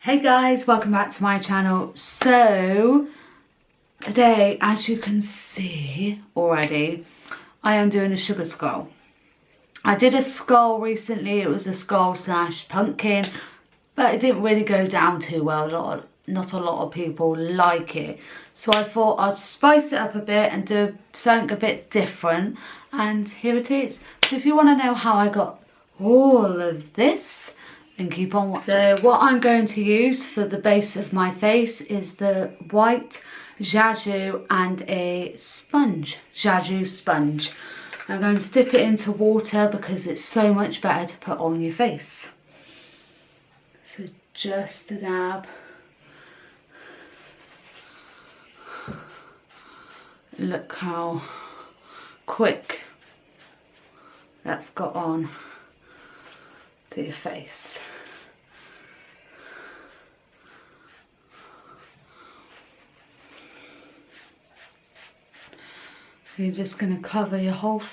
Hey guys, welcome back to my channel. So today, as you can see already, I am doing a sugar skull. I did a skull recently. It was a skull slash pumpkin, but it didn't really go down too well. Not a lot of people like it, so I thought I'd spice it up a bit and do something a bit different, and here it is. So if you want to know how I got all of this, and keep on watching. So what I'm going to use for the base of my face is the white Jaju and a sponge, Jaju sponge. I'm going to dip it into water because it's so much better to put on your face. So just a dab. Look how quick that's got on to your face. You're just going to cover your whole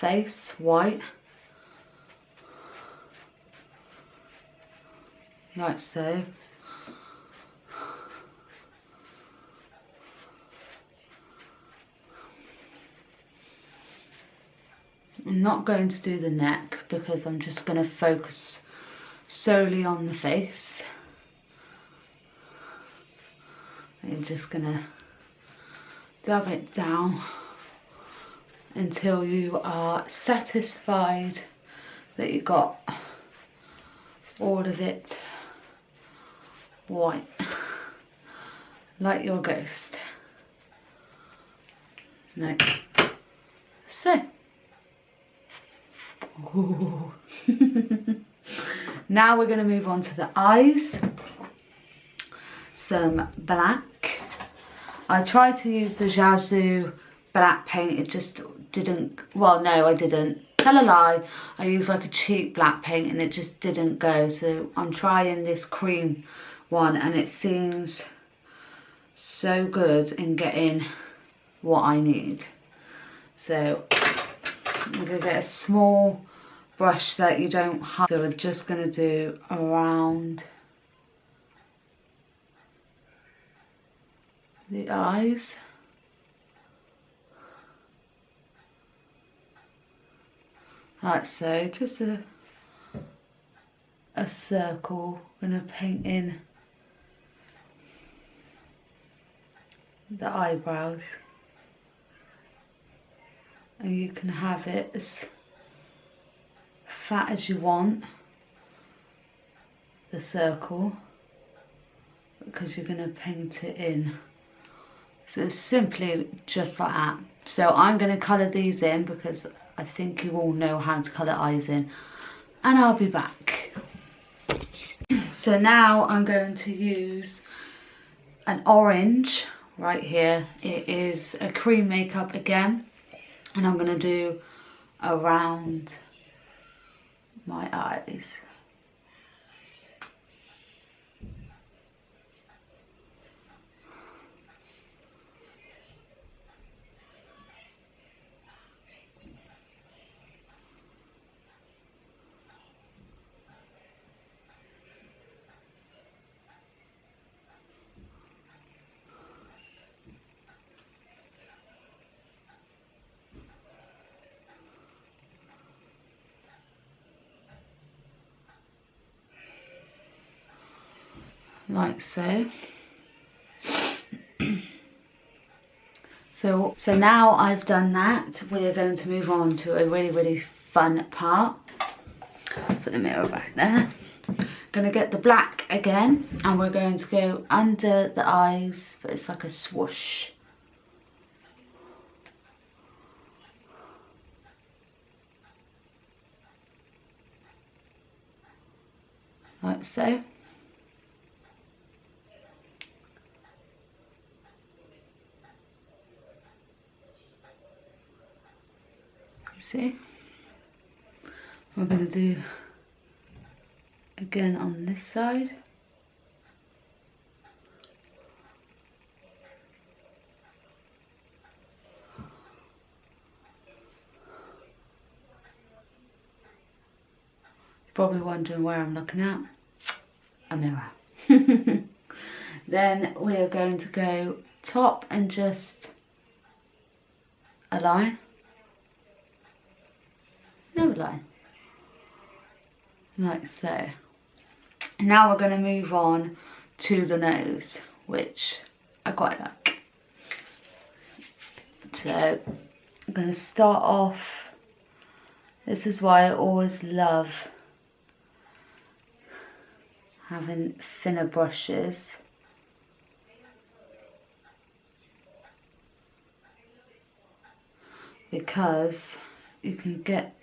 face white, like so. I'm not going to do the neck because I'm just going to focus solely on the face. And you're just going to dab it down until you are satisfied that you got all of it white, like your ghost. Like so. Ooh. Now we're going to move on to the eyes. Some black. I tried to use the Jaju black paint, it just didn't, well no I didn't, tell a lie, I used like a cheap black paint and it just didn't go. So I'm trying this cream one and it seems so good in getting what I need. So I'm going to get a small brush that you don't have. So we're just going to do around the eyes. Like so, just a circle. I'm going to paint in the eyebrows. And you can have it as fat as you want, the circle, because you're going to paint it in. So it's simply just like that. So I'm going to colour these in because I think you all know how to colour eyes in. And I'll be back. So now I'm going to use an orange right here. It is a cream makeup again. And I'm going to do around my eyes. Like so. So now I've done that, we're going to move on to a really fun part. Put the mirror back there. Gonna get the black again and we're going to go under the eyes, but it's like a swoosh. Like so. See? We're going to do again on this side. You're probably wondering where I'm looking at. A mirror. Then we are going to go top and just a line. No line. Like so. Now we're going to move on to the nose, which I quite like. So I'm going to start off. This is why I always love having thinner brushes. Because you can get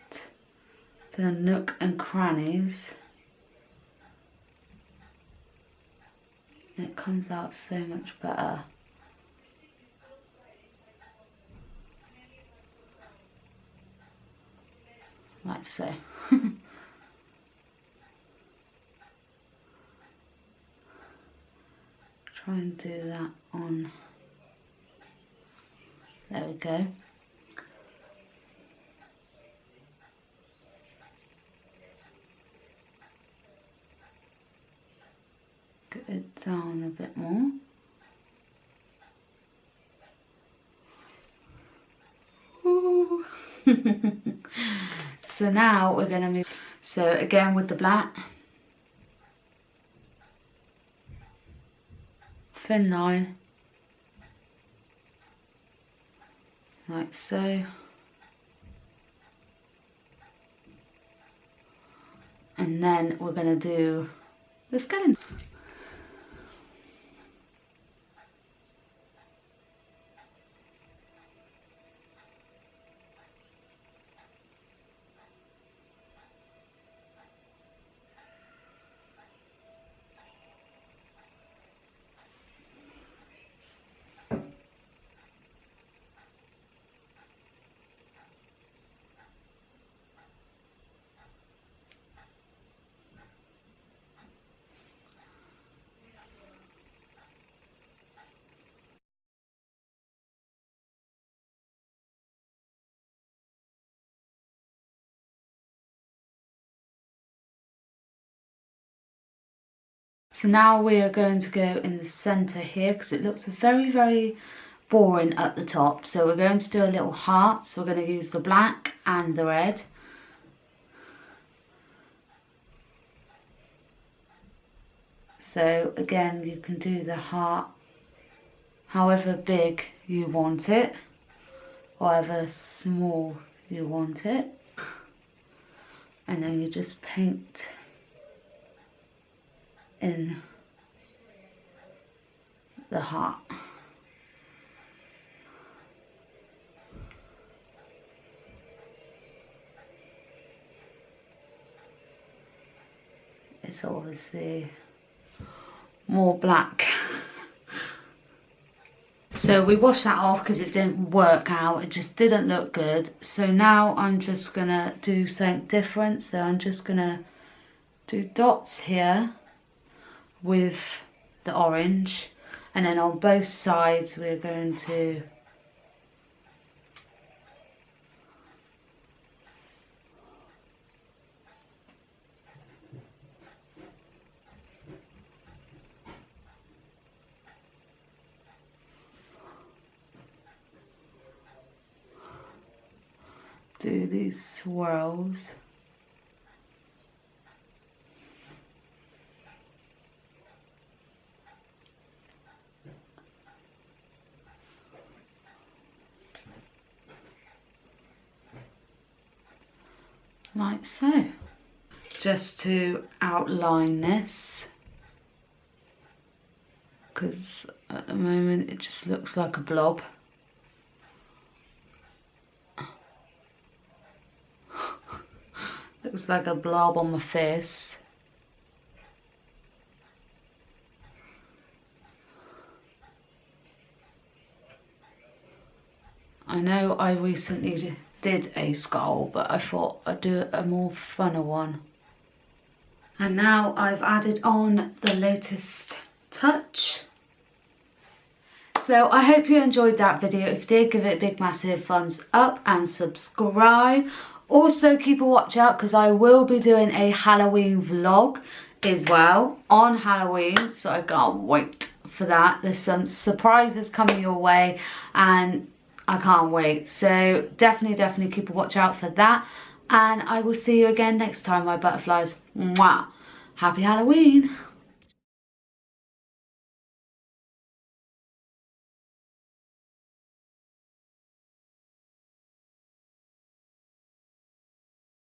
to the nook and crannies. And it comes out so much better. Like so. Try and do that on. There we go. Get it down a bit more. Ooh. So now we're going to move. So again with the black. Thin line. Like so. And then we're going to do the skeleton. So now we are going to go in the centre here because it looks very, very boring at the top. So we're going to do a little heart. So we're going to use the black and the red. So again, you can do the heart however big you want it, or however small you want it. And then you just paint in the heart. It's obviously more black. So we washed that off because it didn't work out, it just didn't look good. So now I'm just gonna do something different. So I'm just gonna do dots here with the orange, and then on both sides we're going to do these swirls. Like so, just to outline this, because at the moment it just looks like a blob. Looks like a blob on my face. I know I recently did a skull, but I thought I'd do a more funner one. And now I've added on the latest touch. So I hope you enjoyed that video. If you did, give it a big massive thumbs up and subscribe. Also keep a watch out because I will be doing a Halloween vlog as well on Halloween, so I can't wait for that. There's some surprises coming your way and I can't wait. So definitely keep a watch out for that. And I will see you again next time, my butterflies. Mwah. Happy Halloween.